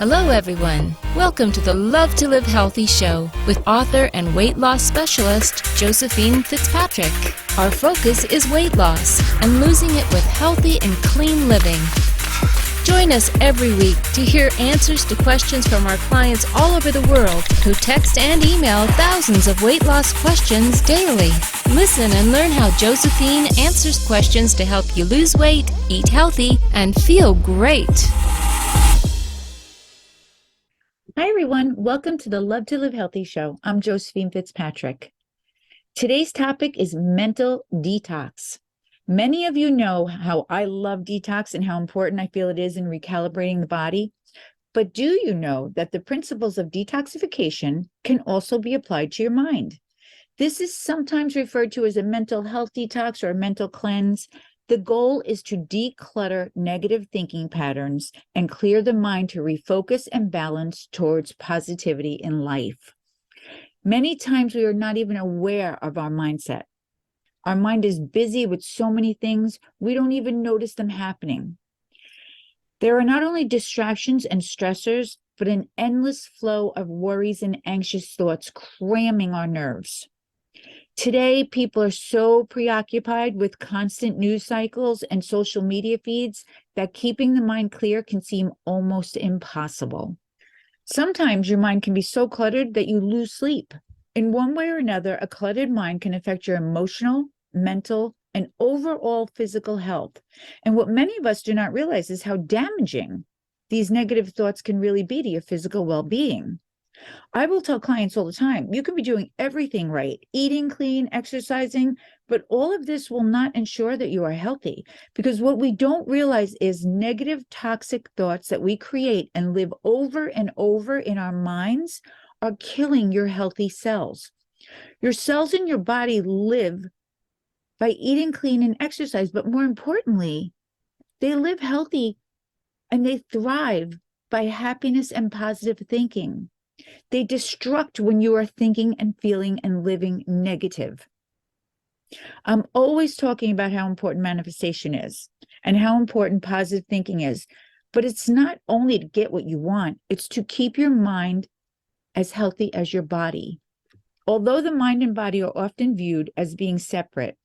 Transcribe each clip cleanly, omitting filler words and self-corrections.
Hello everyone, welcome to the Love to Live Healthy show with author and weight loss specialist Josephine Fitzpatrick. Our focus is weight loss and losing it with healthy and clean living. Join us every week to hear answers to questions from our clients all over the world who text and email thousands of weight loss questions daily. Listen and learn how Josephine answers questions to help you lose weight, eat healthy, and feel great. Hi, everyone. Welcome to the Love to Live Healthy show. I'm Josephine Fitzpatrick. Today's topic is mental detox. Many of you know how I love detox and how important I feel it is in recalibrating the body. But do you know that the principles of detoxification can also be applied to your mind? This is sometimes referred to as a mental health detox or a mental cleanse. The goal is to declutter negative thinking patterns and clear the mind to refocus and balance towards positivity in life. Many times we are not even aware of our mindset. Our mind is busy with so many things, we don't even notice them happening. There are not only distractions and stressors, but an endless flow of worries and anxious thoughts cramming our nerves. Today, people are so preoccupied with constant news cycles and social media feeds that keeping the mind clear can seem almost impossible. Sometimes your mind can be so cluttered that you lose sleep. In one way or another, a cluttered mind can affect your emotional, mental, and overall physical health. And what many of us do not realize is how damaging these negative thoughts can really be to your physical well-being. I will tell clients all the time, you can be doing everything right, eating clean, exercising, but all of this will not ensure that you are healthy, because what we don't realize is negative, toxic thoughts that we create and live over and over in our minds are killing your healthy cells. Your cells in your body live by eating clean and exercise, but more importantly, they live healthy and they thrive by happiness and positive thinking. They destruct when you are thinking and feeling and living negative. I'm always talking about how important manifestation is and how important positive thinking is, but it's not only to get what you want, it's to keep your mind as healthy as your body. Although the mind and body are often viewed as being separate,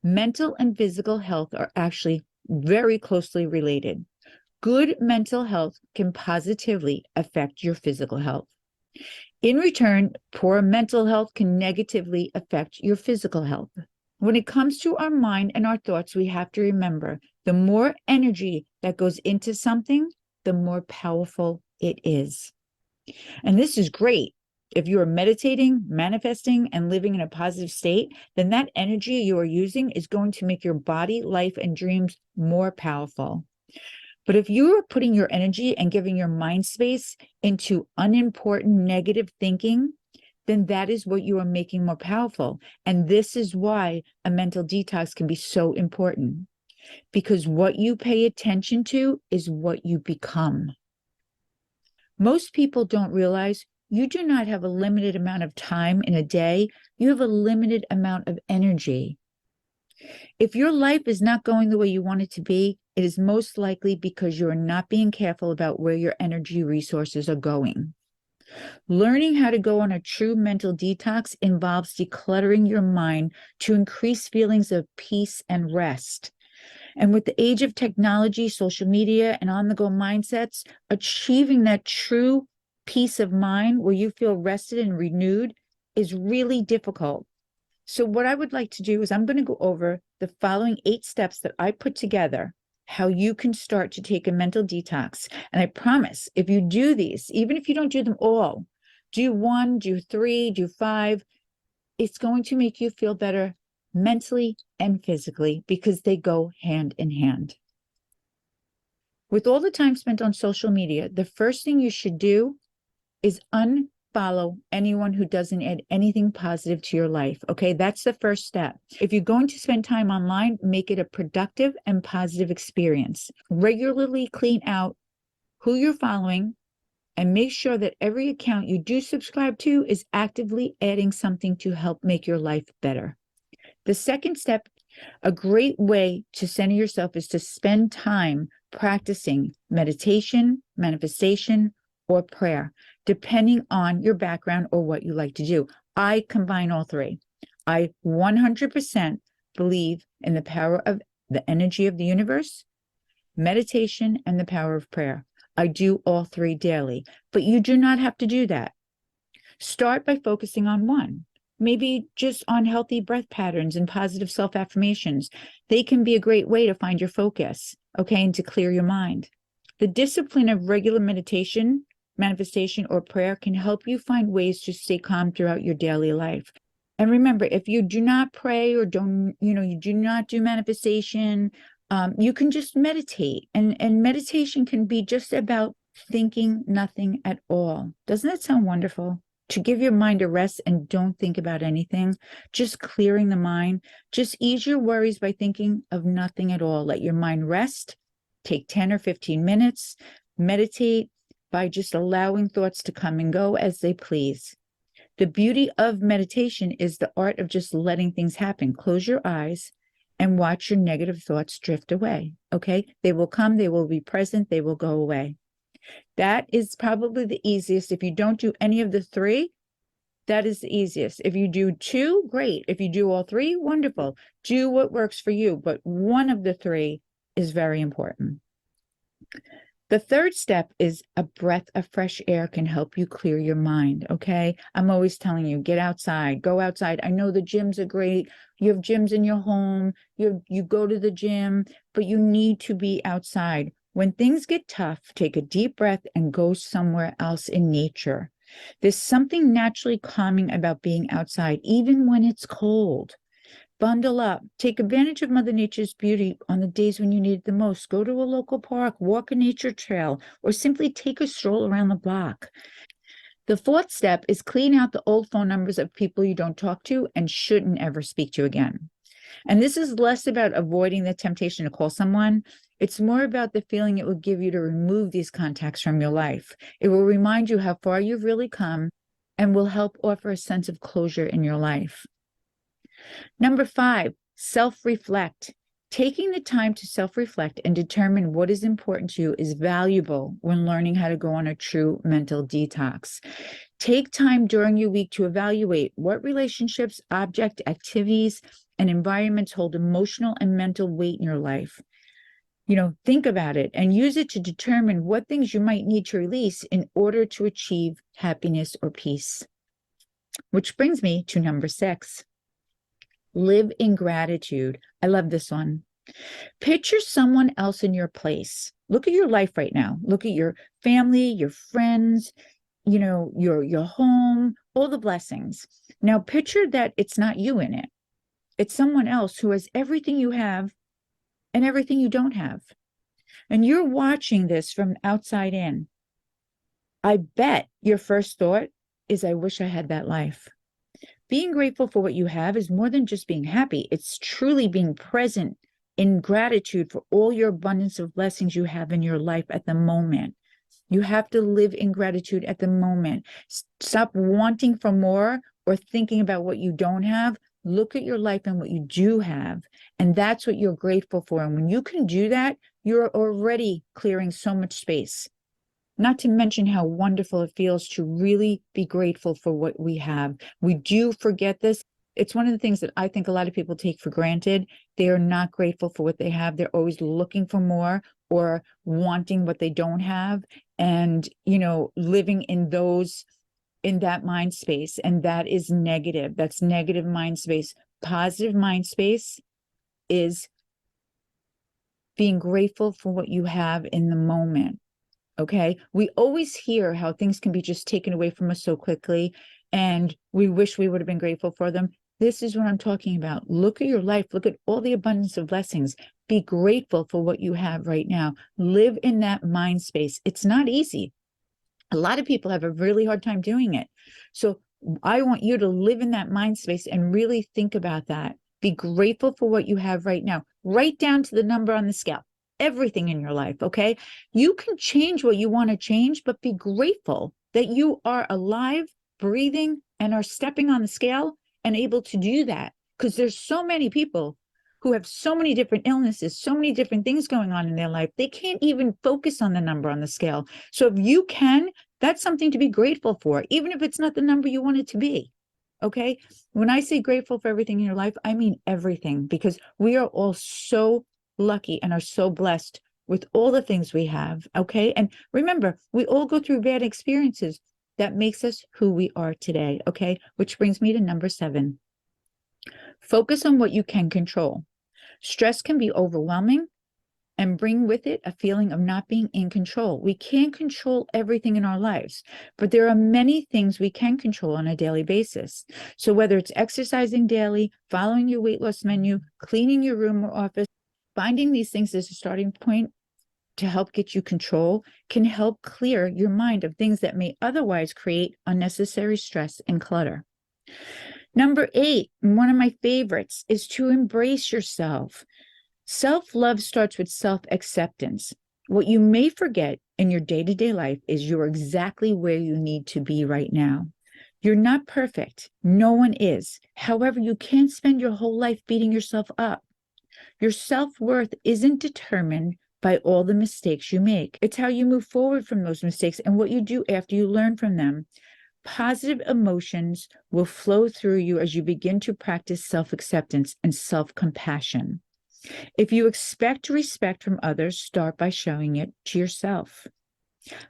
mental and physical health are actually very closely related. Good mental health can positively affect your physical health. In return, poor mental health can negatively affect your physical health. When it comes to our mind and our thoughts, we have to remember the more energy that goes into something, the more powerful it is. And this is great. If you are meditating, manifesting, and living in a positive state, then that energy you are using is going to make your body, life, and dreams more powerful. But if you are putting your energy and giving your mind space into unimportant negative thinking, then that is what you are making more powerful. And this is why a mental detox can be so important, because what you pay attention to is what you become. Most people don't realize you do not have a limited amount of time in a day. You have a limited amount of energy. If your life is not going the way you want it to be, it is most likely because you are not being careful about where your energy resources are going. Learning how to go on a true mental detox involves decluttering your mind to increase feelings of peace and rest. And with the age of technology, social media, and on-the-go mindsets, achieving that true peace of mind where you feel rested and renewed is really difficult. So what I would like to do is I'm going to go over the following 8 steps that I put together, how you can start to take a mental detox. And I promise, if you do these, even if you don't do them all, do 1, do 3, do 5, it's going to make you feel better mentally and physically because they go hand in hand. With all the time spent on social media, the first thing you should do is unfollow anyone who doesn't add anything positive to your life. Okay, that's the first step. If you're going to spend time online, make it a productive and positive experience. Regularly clean out who you're following and make sure that every account you do subscribe to is actively adding something to help make your life better. The second step, a great way to center yourself, is to spend time practicing meditation, manifestation, or prayer, depending on your background or what you like to do. I combine all three. I 100% believe in the power of the energy of the universe, meditation, and the power of prayer. I do all three daily, but you do not have to do that. Start by focusing on one, maybe just on healthy breath patterns and positive self-affirmations. They can be a great way to find your focus, okay, and to clear your mind. The discipline of regular meditation, manifestation, or prayer can help you find ways to stay calm throughout your daily life. And remember, if you do not pray or you do not do manifestation, you can just meditate. And meditation can be just about thinking nothing at all. Doesn't that sound wonderful? To give your mind a rest and don't think about anything, just clearing the mind. Just ease your worries by thinking of nothing at all. Let your mind rest. Take 10 or 15 minutes. Meditate by just allowing thoughts to come and go as they please. The beauty of meditation is the art of just letting things happen. Close your eyes and watch your negative thoughts drift away, okay? They will come, they will be present, they will go away. That is probably the easiest. If you don't do any of the three, that is the easiest. If you do two, great. If you do all three, wonderful. Do what works for you, but one of the three is very important. The third step is a breath of fresh air can help you clear your mind, okay? I'm always telling you, get outside, go outside. I know the gyms are great. You have gyms in your home. You go to the gym, but you need to be outside. When things get tough, take a deep breath and go somewhere else in nature. There's something naturally calming about being outside, even when it's cold. Bundle up. Take advantage of Mother Nature's beauty on the days when you need it the most. Go to a local park, walk a nature trail, or simply take a stroll around the block. The fourth step is clean out the old phone numbers of people you don't talk to and shouldn't ever speak to again. And this is less about avoiding the temptation to call someone. It's more about the feeling it will give you to remove these contacts from your life. It will remind you how far you've really come and will help offer a sense of closure in your life. Number 5, self-reflect. Taking the time to self-reflect and determine what is important to you is valuable when learning how to go on a true mental detox. Take time during your week to evaluate what relationships, objects, activities, and environments hold emotional and mental weight in your life. Think about it and use it to determine what things you might need to release in order to achieve happiness or peace. Which brings me to number 6. Live in gratitude. I love this one. Picture someone else in your place. Look at your life right now. Look at your family, your friends, your home, all the blessings. Now picture that it's not you in it. It's someone else who has everything you have and everything you don't have. And you're watching this from outside in. I bet your first thought is, I wish I had that life. Being grateful for what you have is more than just being happy. It's truly being present in gratitude for all your abundance of blessings you have in your life at the moment. You have to live in gratitude at the moment. Stop wanting for more or thinking about what you don't have. Look at your life and what you do have. And that's what you're grateful for. And when you can do that, you're already clearing so much space. Not to mention how wonderful it feels to really be grateful for what we have. We do forget this. It's one of the things that I think a lot of people take for granted. They are not grateful for what they have. They're always looking for more or wanting what they don't have and, living in that mind space. And that is negative. That's negative mind space. Positive mind space is being grateful for what you have in the moment. Okay, we always hear how things can be just taken away from us so quickly, and we wish we would have been grateful for them. This is what I'm talking about. Look at your life. Look at all the abundance of blessings. Be grateful for what you have right now. Live in that mind space. It's not easy. A lot of people have a really hard time doing it. So I want you to live in that mind space and really think about that. Be grateful for what you have right now. Right down to the number on the scale. Everything in your life, okay? You can change what you want to change, but be grateful that you are alive, breathing, and are stepping on the scale and able to do that. Because there's so many people who have so many different illnesses, so many different things going on in their life, they can't even focus on the number on the scale. So if you can, That's something to be grateful for, even if it's not the number you want it to be. Okay. When I say grateful for everything in your life, I mean everything, because we are all so lucky and are so blessed with all the things we have. Okay. And remember, we all go through bad experiences that makes us who we are today. Okay. Which brings me to number 7. Focus on what you can control. Stress can be overwhelming and bring with it a feeling of not being in control. We can't control everything in our lives, but there are many things we can control on a daily basis. So whether it's exercising daily, following your weight loss menu, cleaning your room or office, finding these things as a starting point to help get you control can help clear your mind of things that may otherwise create unnecessary stress and clutter. Number 8, one of my favorites, is to embrace yourself. Self-love starts with self-acceptance. What you may forget in your day-to-day life is you're exactly where you need to be right now. You're not perfect. No one is. However, you can't spend your whole life beating yourself up. Your self-worth isn't determined by all the mistakes you make. It's how you move forward from those mistakes and what you do after you learn from them. Positive emotions will flow through you as you begin to practice self-acceptance and self-compassion. If you expect respect from others, start by showing it to yourself.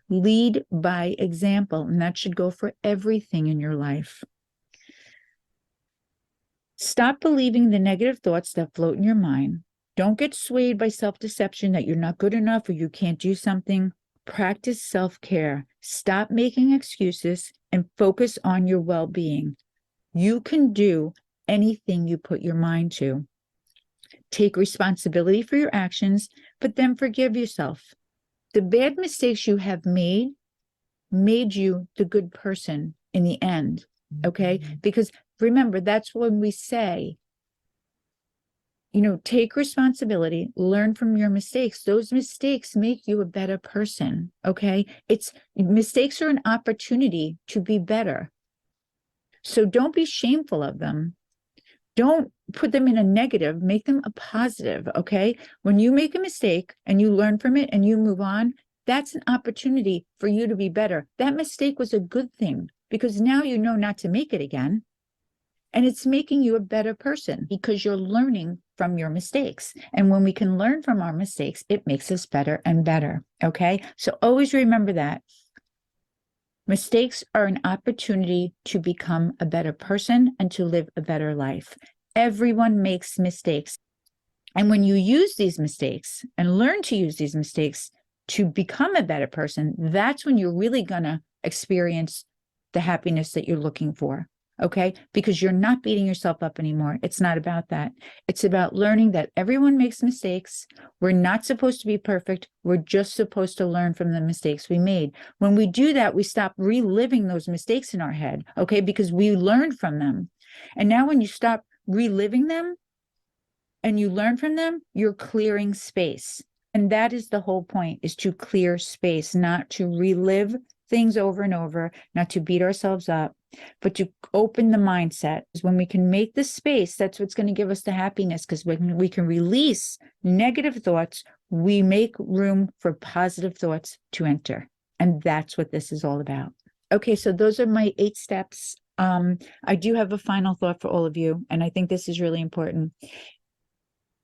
Lead by example, and that should go for everything in your life. Stop believing the negative thoughts that float in your mind. Don't get swayed by self-deception that you're not good enough or you can't do something. Practice self-care. Stop making excuses and focus on your well-being. You can do anything you put your mind to. Take responsibility for your actions, but then forgive yourself. The bad mistakes you have made you the good person in the end, okay? Because remember, that's when we say, take responsibility, learn from your mistakes. Those mistakes make you a better person, okay? Mistakes are an opportunity to be better. So don't be shameful of them. Don't put them in a negative, make them a positive, okay? When you make a mistake and you learn from it and you move on, that's an opportunity for you to be better. That mistake was a good thing because now you know not to make it again. And it's making you a better person because you're learning from your mistakes. And when we can learn from our mistakes, it makes us better and better, okay? So always remember that. Mistakes are an opportunity to become a better person and to live a better life. Everyone makes mistakes. And when you use these mistakes and learn to use these mistakes to become a better person, that's when you're really going to experience the happiness that you're looking for. Okay? Because you're not beating yourself up anymore. It's not about that. It's about learning that everyone makes mistakes. We're not supposed to be perfect. We're just supposed to learn from the mistakes we made. When we do that, we stop reliving those mistakes in our head, okay? Because we learned from them. And now when you stop reliving them and you learn from them, you're clearing space. And that is the whole point, is to clear space, not to relive things over and over, not to beat ourselves up, but to open the mindset. When we can make the space, that's what's going to give us the happiness, because when we can release negative thoughts, we make room for positive thoughts to enter. And that's what this is all about. Okay, so those are my 8 steps. I do have a final thought for all of you, and I think this is really important.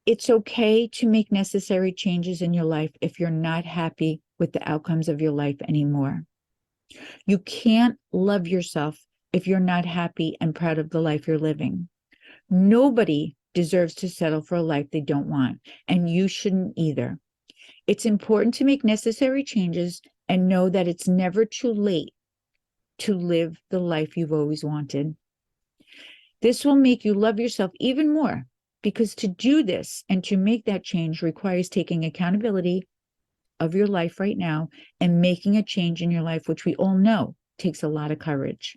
It's okay to make necessary changes in your life if you're not happy with the outcomes of your life anymore. You can't love yourself if you're not happy and proud of the life you're living. Nobody deserves to settle for a life they don't want, and you shouldn't either. It's important to make necessary changes and know that it's never too late to live the life you've always wanted. This will make you love yourself even more, because to do this and to make that change requires taking accountability of your life right now and making a change in your life, which we all know takes a lot of courage.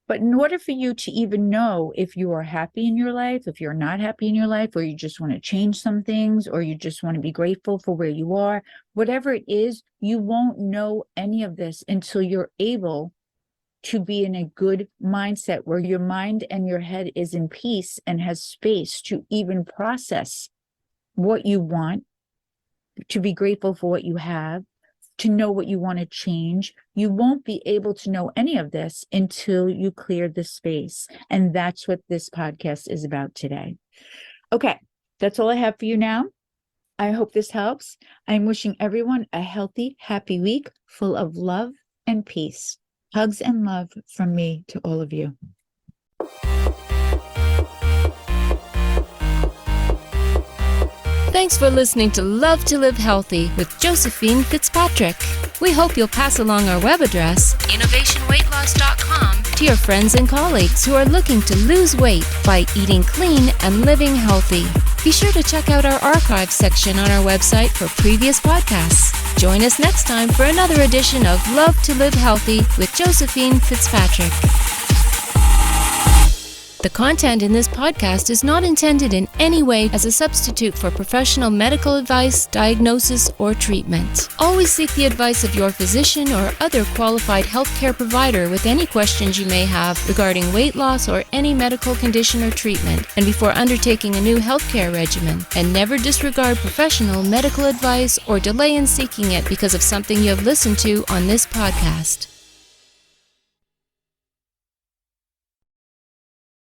But in order for you to even know if you are happy in your life, if you're not happy in your life, or you just want to change some things, or you just want to be grateful for where you are, whatever it is, you won't know any of this until you're able to be in a good mindset where your mind and your head is in peace and has space to even process what you want, to be grateful for what you have, to know what you want to change. You won't be able to know any of this until you clear the space. And that's what this podcast is about today. Okay, that's all I have for you now. I hope this helps. I'm wishing everyone a healthy, happy week full of love and peace. Hugs and love from me to all of you. Thanks for listening to Love to Live Healthy with Josephine Fitzpatrick. We hope you'll pass along our web address, innovationweightloss.com, to your friends and colleagues who are looking to lose weight by eating clean and living healthy. Be sure to check out our archives section on our website for previous podcasts. Join us next time for another edition of Love to Live Healthy with Josephine Fitzpatrick. The content in this podcast is not intended in any way as a substitute for professional medical advice, diagnosis, or treatment. Always seek the advice of your physician or other qualified healthcare provider with any questions you may have regarding weight loss or any medical condition or treatment, and before undertaking a new healthcare regimen. And never disregard professional medical advice or delay in seeking it because of something you have listened to on this podcast.